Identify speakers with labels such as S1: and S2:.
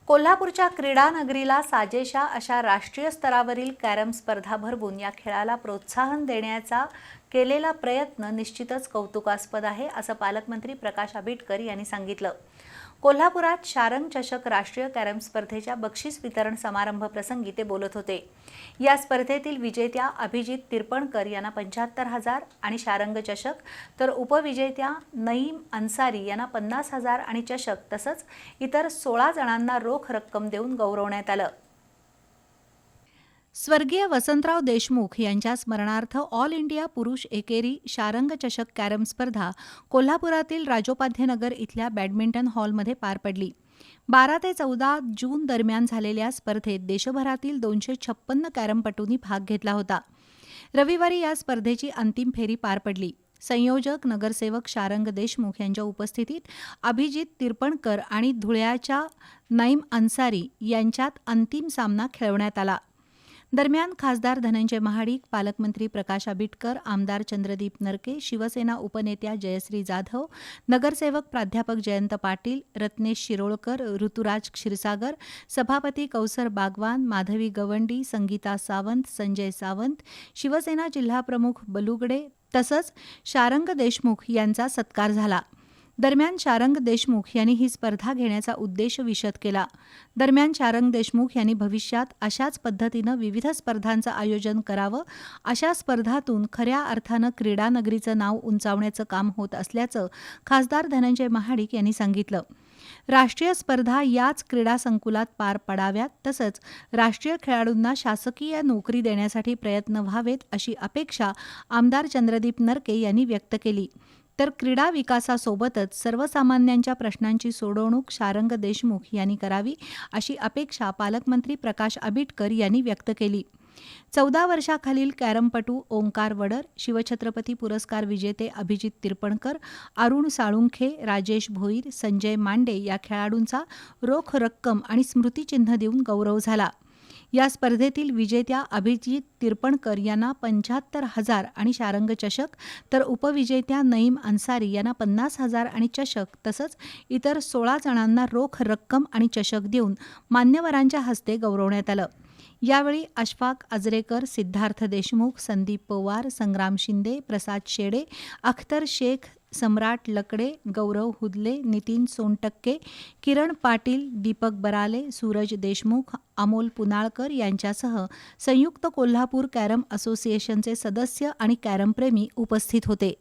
S1: कोल्हापूरच्या क्रीडा नगरीला साजेशा अशा राष्ट्रीय स्तरावरील कॅरम स्पर्धा भरवून या खेळाला प्रोत्साहन देण्याचा केलेला प्रयत्न निश्चितच कौतुकास्पद आहे, असं पालकमंत्री प्रकाश आंबेडकर यांनी सांगितलं. कोल्हापुरात शारंग चषक राष्ट्रीय कॅरम स्पर्धेच्या बक्षीस वितरण समारंभ प्रसंगी ते बोलत होते. या स्पर्धेतील विजेत्या अभिजित तिरपणकर यांना 75,000 आणि शारंग चषक, तर उपविजेत्या नईम अन्सारी यांना 50,000 आणि चषक तसंच इतर 16 जणांना रोख रक्कम देऊन गौरवण्यात आलं. स्वर्गीय वसंतराव देशमुख यांच्या स्मरणार्थ ऑल इंडिया पुरुष एकेरी शारंग चषक कॅरम स्पर्धा कोल्हापुरातील राजोपाध्यनगर इथल्या बॅडमिंटन हॉलमध्ये पार पडली. 12 ते 14 जून दरम्यान झालेल्या स्पर्धेत देशभरातील 256 कॅरमपटूंनी भाग घेतला होता. रविवारी या स्पर्धेची अंतिम फेरी पार पडली. संयोजक नगरसेवक शारंग देशमुख यांच्या उपस्थितीत अभिजित तिरपणकर आणि धुळ्याच्या नईम अन्सारी यांच्यात अंतिम सामना खेळवण्यात आला. दरम्यान खासदार धनंजय महाडिक, पालकमंत्री प्रकाश आंबेडकर, आमदार चंद्रदीप नरके, शिवसेना उपनेत्या जयश्री जाधव, नगरसेवक प्राध्यापक जयंत पाटील, रत्नेश शिरोळकर, ऋतुराज क्षीरसागर, सभापती कौसर बागवान, माधवी गवंडी, संगीता सावंत, संजय सावंत, शिवसेना जिल्हाप्रमुख बलुगडे तसंच शारंग देशमुख यांचा सत्कार झाला. दरम्यान शारंग देशमुख यांनी ही स्पर्धा घेण्याचा उद्देश विशद केला. दरम्यान शारंग देशमुख यांनी भविष्यात अशाच पद्धतीनं विविध स्पर्धांचं आयोजन करावं, अशा स्पर्धातून खऱ्या अर्थानं क्रीडा नगरीचं नाव उंचावण्याचं काम होत असल्याचं खासदार धनंजय महाडिक यांनी सांगितलं. राष्ट्रीय स्पर्धा याच क्रीडा संकुलात पार पडाव्यात तसंच राष्ट्रीय खेळाडूंना शासकीय नोकरी देण्यासाठी प्रयत्न व्हावेत अशी अपेक्षा आमदार चंद्रदीप नरके यांनी व्यक्त केली. तर क्रीडा विकासासोबतच सर्वसामान्यांच्या प्रश्नांची सोडवणूक शारंग देशमुख यांनी करावी अशी अपेक्षा पालकमंत्री प्रकाश आंबेडकर यांनी व्यक्त केली. 14 वर्षाखालील कॅरमपटू ओंकार वडर, शिवछत्रपती पुरस्कार विजेते अभिजित तिरपणकर, अरुण साळुंखे, राजेश भोईर, संजय मांडे या खेळाडूंचा रोख रक्कम आणि स्मृतिचिन्ह देऊन गौरव झाला. या स्पर्धेतील विजेत्या अभिजित तिरपणकर यांना 75,000 आणि शारंग चषक, तर उपविजेत्या नईम अन्सारी यांना 50,000 आणि चषक तसंच इतर 16 जणांना रोख रक्कम आणि चषक देऊन मान्यवरांच्या हस्ते गौरवण्यात आलं. यावेळी अशफाक अजरेकर, सिद्धार्थ देशमुख, संदीप पवार, संग्राम शिंदे, प्रसाद शेडे, अख्तर शेख, सम्राट लकडे, गौरव हुदले, नितीन सोनटक्के, किरण पाटील, दीपक बराले, सूरज देशमुख, अमोल पुनाळकर यांच्यासह संयुक्त कोल्हापूर कॅरम असोसिएशनचे सदस्य आणि कॅरमप्रेमी उपस्थित होते.